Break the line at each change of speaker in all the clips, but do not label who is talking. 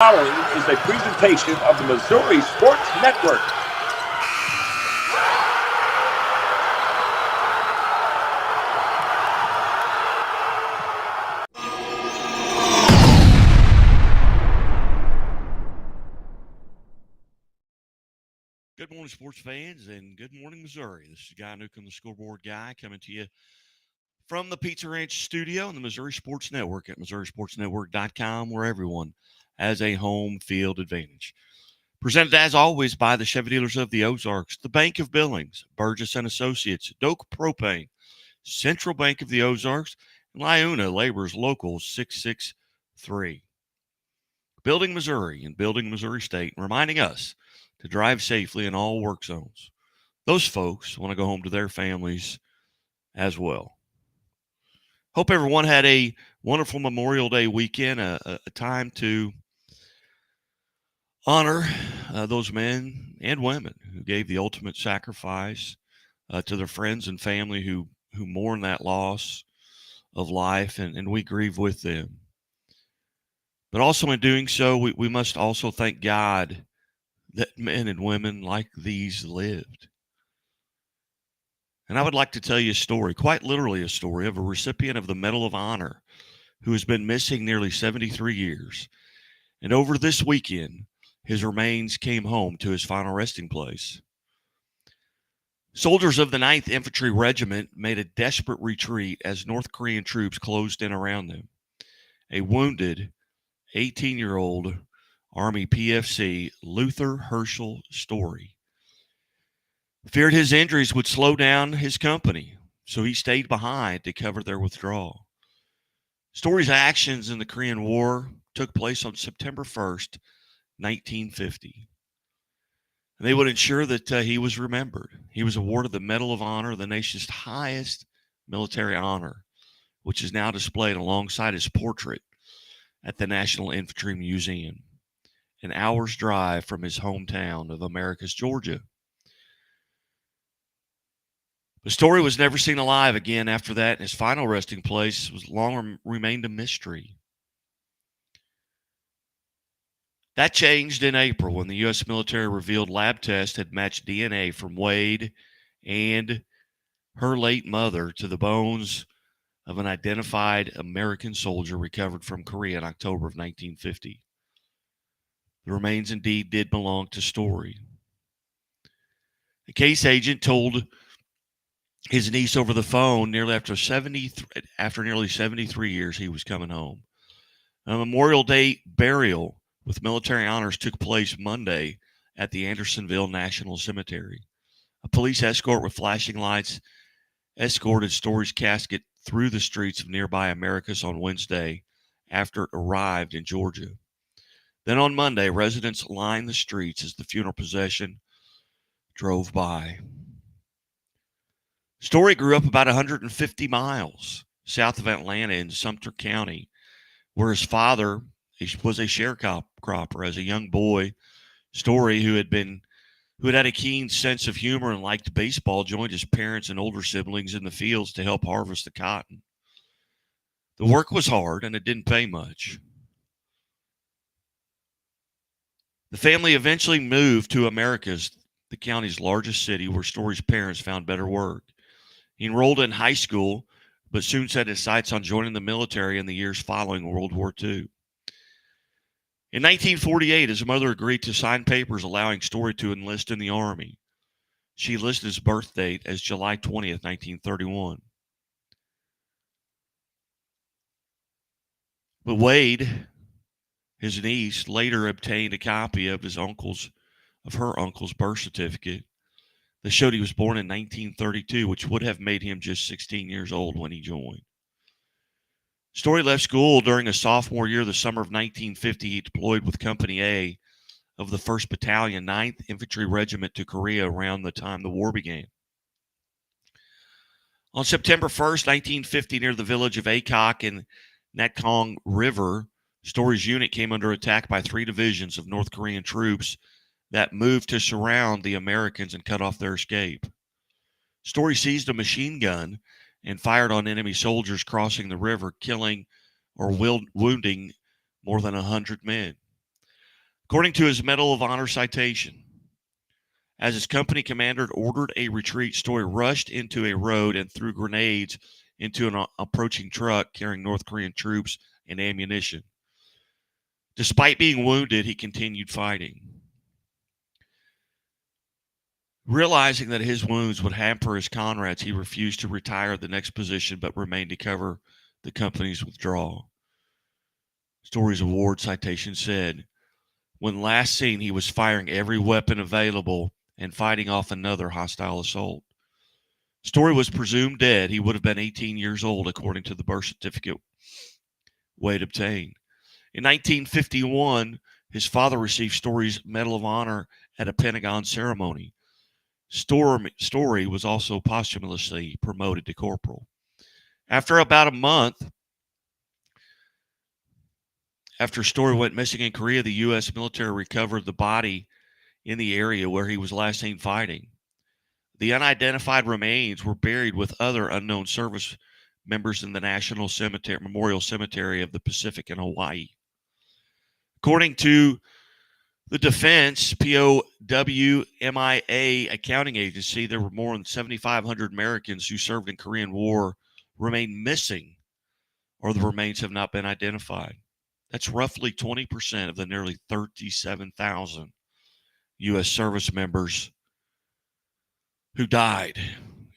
Following is a presentation of the Missouri Sports Network.
Good morning, sports fans, and good morning, Missouri. This is Guy Newcomb, the scoreboard guy, coming to you from the Pizza Ranch studio on the Missouri Sports Network at MissouriSportsNetwork.com, where everyone has a home field advantage. Presented, as always, by the Chevy dealers of the Ozarks, the Bank of Billings, Burgess & Associates, Doak Propane, Central Bank of the Ozarks, and Liuna Labor's Local 663. Building Missouri and building Missouri State, reminding us to drive safely in all work zones. Those folks want to go home to their families as well. Hope everyone had a wonderful Memorial Day weekend, a time to honor those men and women who gave the ultimate sacrifice to their friends and family who mourn that loss of life, and we grieve with them. But also in doing so, we must also thank God that men and women like these lived. And I would like to tell you a story, quite literally a story, of a recipient of the Medal of Honor who has been missing nearly 73 years. And over this weekend, his remains came home to his final resting place. Soldiers of the 9th Infantry Regiment made a desperate retreat as North Korean troops closed in around them. A wounded 18-year-old Army PFC, Luther Herschel Story, feared his injuries would slow down his company, so he stayed behind to cover their withdrawal. Story's actions in the Korean War took place on September 1st, 1950. And they would ensure that he was remembered. He was awarded the Medal of Honor, the nation's highest military honor, which is now displayed alongside his portrait at the National Infantry Museum, an hour's drive from his hometown of Americus, Georgia. The Story was never seen alive again after that, and his final resting place was long remained a mystery. That changed in April when the U.S. military revealed lab tests had matched DNA from Wade and her late mother to the bones of an identified American soldier recovered from Korea in October of 1950. The remains indeed did belong to Story. The case agent told his niece over the phone after nearly 73 years he was coming home. A Memorial Day burial with military honors took place Monday at the Andersonville National Cemetery. A police escort with flashing lights escorted Story's casket through the streets of nearby Americus on Wednesday after it arrived in Georgia. Then on Monday, residents lined the streets as the funeral procession drove by. Story grew up about 150 miles south of Atlanta in Sumter County, where his father was a sharecropper. As a young boy, Story, who had had a keen sense of humor and liked baseball, joined his parents and older siblings in the fields to help harvest the cotton. The work was hard and it didn't pay much. The family eventually moved to Americus, the county's largest city, where Story's parents found better work. He enrolled in high school, but soon set his sights on joining the military in the years following World War II. In 1948, his mother agreed to sign papers allowing Story to enlist in the Army. She listed his birth date as July 20th, 1931. But Wade, his niece, later obtained a copy of her uncle's birth certificate that showed he was born in 1932, which would have made him just 16 years old when he joined. Story left school during his sophomore year. The summer of 1950, he deployed with Company A of the 1st Battalion, 9th Infantry Regiment to Korea around the time the war began. On September 1st, 1950, near the village of Aycock in Natkong River, Story's unit came under attack by 3 divisions of North Korean troops that moved to surround the Americans and cut off their escape. Story seized a machine gun and fired on enemy soldiers crossing the river, killing or wounding more than 100 men. According to his Medal of Honor citation, as his company commander ordered a retreat, Story rushed into a road and threw grenades into an approaching truck carrying North Korean troops and ammunition. Despite being wounded, he continued fighting. Realizing that his wounds would hamper his comrades, he refused to retire at the next position but remained to cover the company's withdrawal. Story's award citation said, when last seen, he was firing every weapon available and fighting off another hostile assault. Story was presumed dead. He would have been 18 years old, according to the birth certificate Wade obtained. In 1951, his father received Story's Medal of Honor at a Pentagon ceremony. Story was also posthumously promoted to corporal. After about a month after Story went missing in Korea, the U.S. military recovered the body in the area where he was last seen fighting. The unidentified remains were buried with other unknown service members in the National Memorial Cemetery of the Pacific in Hawaii. According to the Defense POWMIA accounting agency, there were more than 7,500 Americans who served in the Korean War remain missing, or the remains have not been identified. That's roughly 20% of the nearly 37,000 U.S. service members who died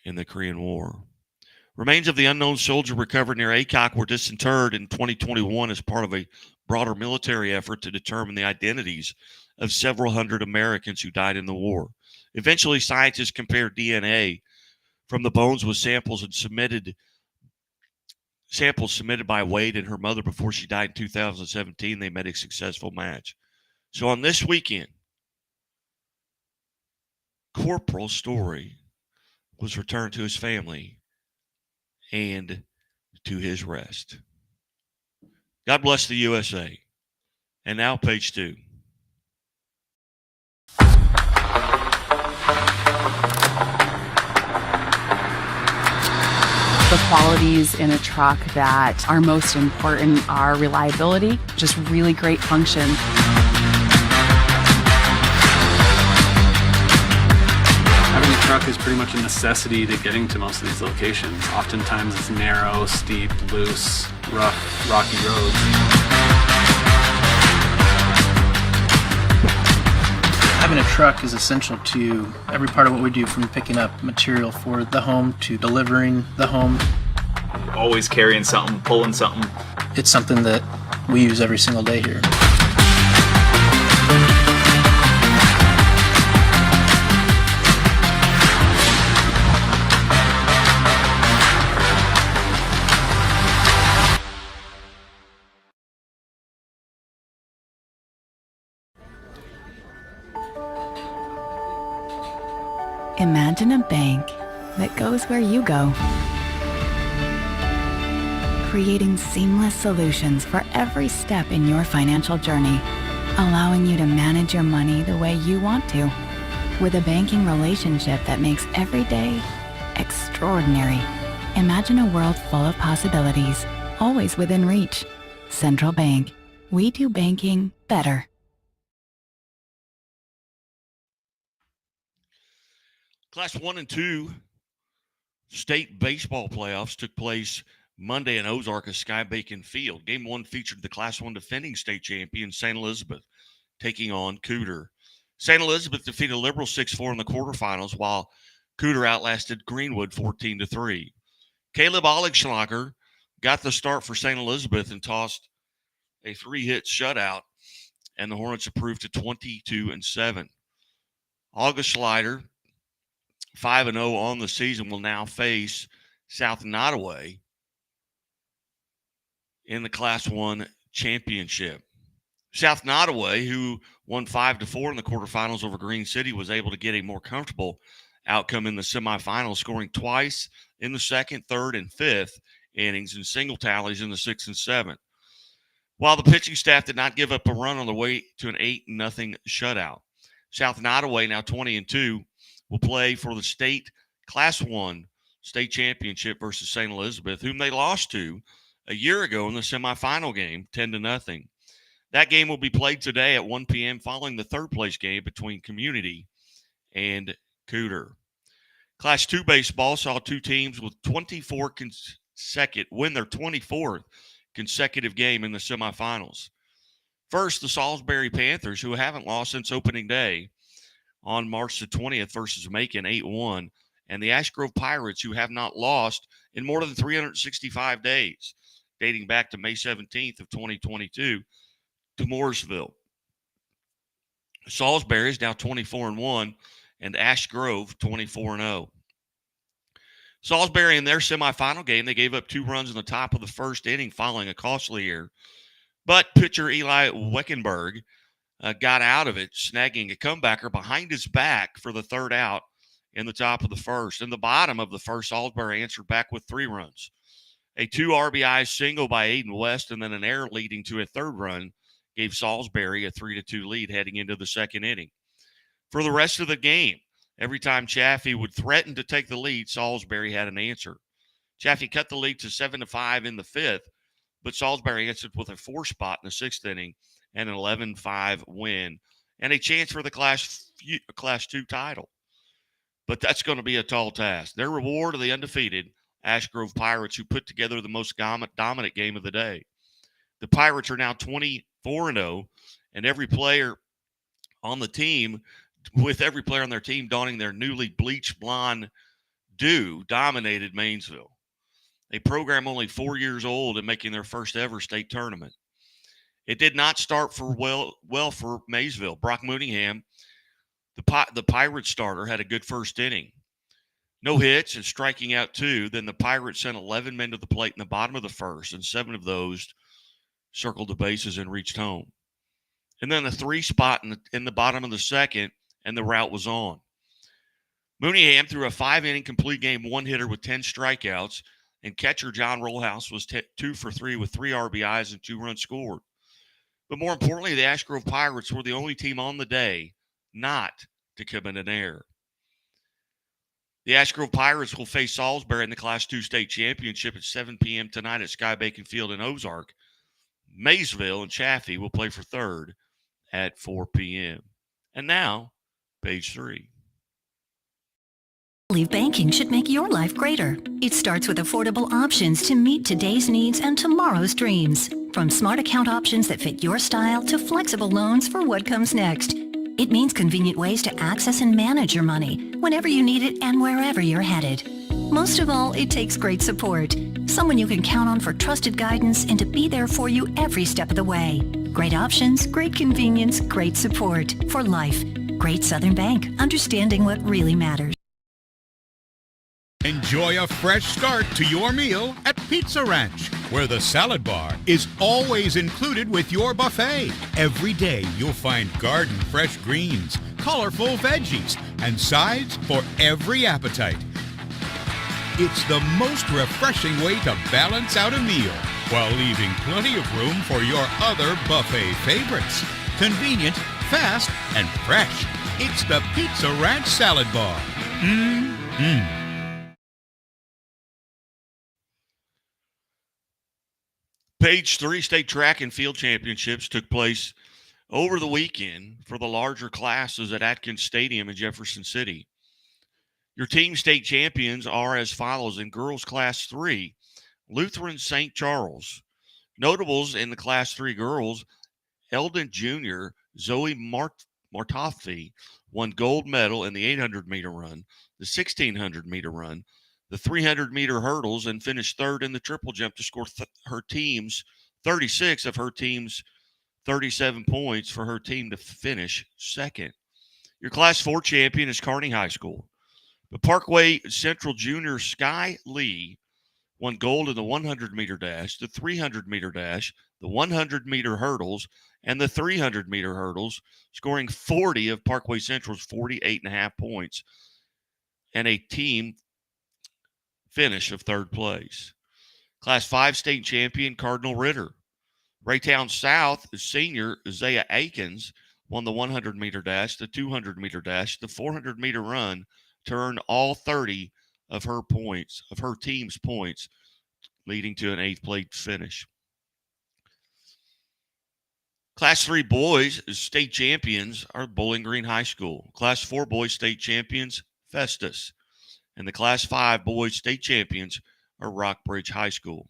in the Korean War. Remains of the unknown soldier recovered near ACOC were disinterred in 2021 as part of a broader military effort to determine the identities of several hundred Americans who died in the war. Eventually, scientists compared DNA from the bones with samples submitted by Wade and her mother before she died in 2017. They made a successful match. So on this weekend, Corporal Story was returned to his family and to his rest. God bless the USA. And now, page 2.
The qualities in a truck that are most important are reliability, just really great function.
Having a truck is pretty much a necessity to getting to most of these locations. Oftentimes it's narrow, steep, loose, rough, rocky roads.
Having a truck is essential to every part of what we do, from picking up material for the home to delivering the home.
Always carrying something, pulling something.
It's something that we use every single day here.
Imagine a bank that goes where you go, creating seamless solutions for every step in your financial journey, allowing you to manage your money the way you want to, with a banking relationship that makes every day extraordinary. Imagine a world full of possibilities, always within reach. Central Bank. We do banking better.
Class 1 and 2 state baseball playoffs took place Monday in Ozark at Sky Bacon Field. Game 1 featured the Class 1 defending state champion St. Elizabeth taking on Cooter. St. Elizabeth defeated Liberal 6-4 in the quarterfinals, while Cooter outlasted Greenwood 14-3. Caleb Oligschlager got the start for St. Elizabeth and tossed a 3-hit shutout, and the Hornets improved to 22-7. August Schleider, 5-0 on the season, will now face South Nottoway in the Class 1 championship. South Nottoway, who won 5-4 in the quarterfinals over Green City, was able to get a more comfortable outcome in the semifinals, scoring twice in the second, third, and fifth innings and single tallies in the sixth and seventh. While the pitching staff did not give up a run on the way to an 8-0 shutout. South Nottoway, now 20-2, will play for the state Class 1 state championship versus St. Elizabeth, whom they lost to a year ago in the semifinal game, 10-0. That game will be played today at 1 p.m. following the third place game between Community and Cooter. Class 2 baseball saw two teams with 24 win their 24th consecutive game in the semifinals. First, the Salisbury Panthers, who haven't lost since opening day on March the 20th versus Macon 8-1, and the Ash Grove Pirates, who have not lost in more than 365 days, dating back to May 17th of 2022 to Mooresville. Salisbury is now 24-1, and Ash Grove 24-0. Salisbury, in their semifinal game, they gave up 2 runs in the top of the first inning following a costly error. But pitcher Eli Weckenberg got out of it, snagging a comebacker behind his back for the third out in the top of the first. In the bottom of the first, Salisbury answered back with 3 runs. A 2 RBI single by Aiden West and then an error leading to a third run gave Salisbury a 3-2 lead heading into the second inning. For the rest of the game, every time Chaffee would threaten to take the lead, Salisbury had an answer. Chaffee cut the lead to 7-5 in the 5th, but Salisbury answered with a 4 spot in the 6th inning and an 11-5 win and a chance for the Class 2 title. But that's going to be a tall task. Their reward are the undefeated Ash Grove Pirates, who put together the most dominant game of the day. The Pirates are now 24-0, and every player on the team, with every player on their team donning their newly bleached blonde do, dominated Mainsville, a program only 4 years old and making their first ever state tournament. It did not start well for Maysville. Brock Mooningham, the Pirates starter, had a good first inning. No hits and striking out 2. Then the Pirates sent 11 men to the plate in the bottom of the first, and 7 of those circled the bases and reached home. And then a 3 spot in the bottom of the second, and the rout was on. Mooningham threw a 5-inning complete game one-hitter with 10 strikeouts, and catcher John Rollhouse was 2 for 3 with 3 RBIs and 2 runs scored. But more importantly, the Ash Grove Pirates were the only team on the day not to commit an error. The Ash Grove Pirates will face Salisbury in the Class 2 state championship at 7 p.m. tonight at Sky Bacon Field in Ozark. Maysville and Chaffee will play for third at 4 p.m. And now, page 3.
Leave banking should make your life greater. It starts with affordable options to meet today's needs and tomorrow's dreams. From smart account options that fit your style to flexible loans for what comes next. It means convenient ways to access and manage your money whenever you need it and wherever you're headed. Most of all, it takes great support. Someone you can count on for trusted guidance and to be there for you every step of the way. Great options, great convenience, great support for life. Great Southern Bank, understanding what really matters.
Enjoy a fresh start to your meal at Pizza Ranch, where the salad bar is always included with your buffet. Every day you'll find garden fresh greens, colorful veggies, and sides for every appetite. It's the most refreshing way to balance out a meal while leaving plenty of room for your other buffet favorites. Convenient, fast, and fresh. It's the Pizza Ranch Salad Bar. Mmm.
Page 3 state track and field championships took place over the weekend for the larger classes at Atkins Stadium in Jefferson City. Your team state champions are as follows. In girls class 3, Lutheran St. Charles. Notables in the class 3 girls, Eldon Jr. Zoe Martoffi won gold medal in the 800-meter run, the 1,600-meter run, the 300-meter hurdles, and finished third in the triple jump to score her team's 36 of her team's 37 points for her team to finish second. Your Class 4 champion is Kearney High School. The Parkway Central Junior Sky Lee won gold in the 100-meter dash, the 300-meter dash, the 100-meter hurdles, and the 300-meter hurdles, scoring 40 of Parkway Central's 48.5 points and a team finish of third place. Class 5 state champion Cardinal Ritter. Raytown South senior Isaiah Akins won the 100-meter dash, the 200-meter dash, the 400-meter run to earn all 30 of her points, of her team's points, leading to an 8th place finish. Class 3 boys state champions are Bowling Green High School. Class 4 boys state champions, Festus. And the Class 5 boys state champions are Rockbridge High School.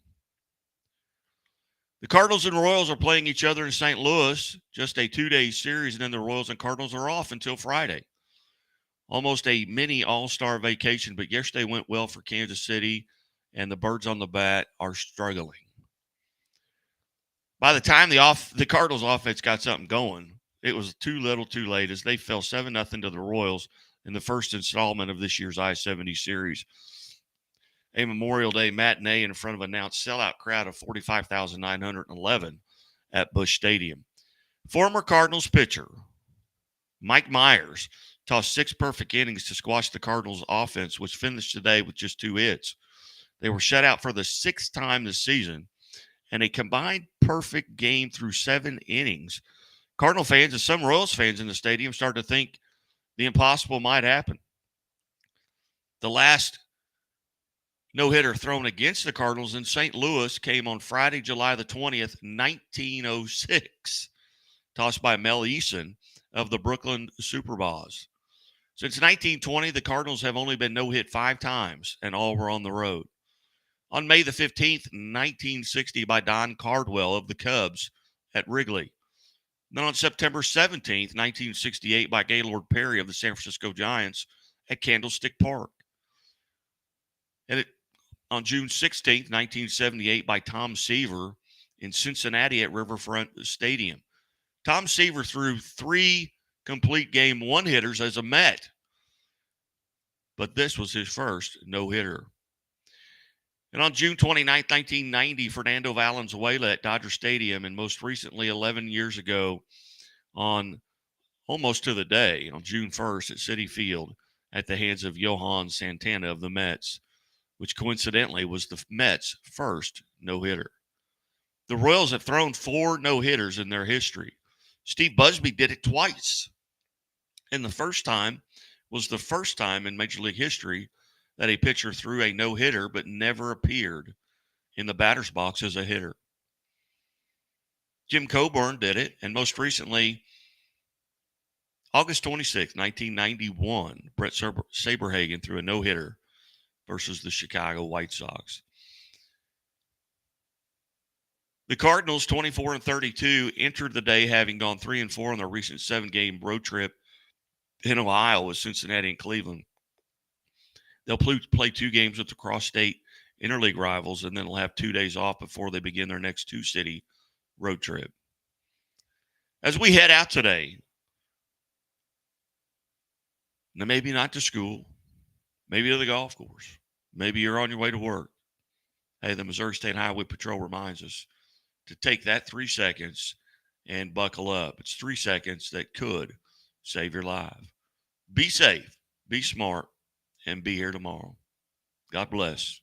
The Cardinals and Royals are playing each other in St. Louis, just a 2-day series, and then the Royals and Cardinals are off until Friday. Almost a mini all-star vacation, but yesterday went well for Kansas City, and the Birds on the bat are struggling. By the time the Cardinals offense got something going, it was too little too late as they fell 7-0 to the Royals in the first installment of this year's I-70 series. A Memorial Day matinee in front of an announced sellout crowd of 45,911 at Busch Stadium. Former Cardinals pitcher Mike Myers tossed 6 perfect innings to squash the Cardinals offense, which finished today with just 2 hits. They were shut out for the 6th time this season, and a combined perfect game through 7 innings. Cardinal fans and some Royals fans in the stadium started to think the impossible might happen. The last no-hitter thrown against the Cardinals in St. Louis came on Friday, July the 20th, 1906, tossed by Mel Eason of the Brooklyn Superbas. Since 1920, the Cardinals have only been no-hit 5 times, and all were on the road. On May the 15th, 1960, by Don Cardwell of the Cubs at Wrigley. Then on September 17th, 1968, by Gaylord Perry of the San Francisco Giants at Candlestick Park. And on June 16th, 1978, by Tom Seaver in Cincinnati at Riverfront Stadium. Tom Seaver threw 3 complete game one-hitters as a Met, but this was his first no-hitter. And on June 29, 1990, Fernando Valenzuela at Dodger Stadium, and most recently 11 years ago on almost to the day, on June 1st at Citi Field at the hands of Johan Santana of the Mets, which coincidentally was the Mets' first no-hitter. The Royals have thrown 4 no-hitters in their history. Steve Busby did it twice. And the first time was the first time in Major League history that a pitcher threw a no-hitter but never appeared in the batter's box as a hitter. Jim Coburn did it, and most recently, August 26, 1991, Brett Saberhagen threw a no-hitter versus the Chicago White Sox. The Cardinals, 24-32, entered the day having gone 3-4 on their recent 7-game road trip in Ohio with Cincinnati and Cleveland. They'll play 2 games with the cross-state interleague rivals, and then they'll have 2 days off before they begin their next 2-city road trip. As we head out today, now maybe not to school, maybe to the golf course, maybe you're on your way to work. Hey, the Missouri State Highway Patrol reminds us to take that 3 seconds and buckle up. It's 3 seconds that could save your life. Be safe, be smart, and be here tomorrow. God bless.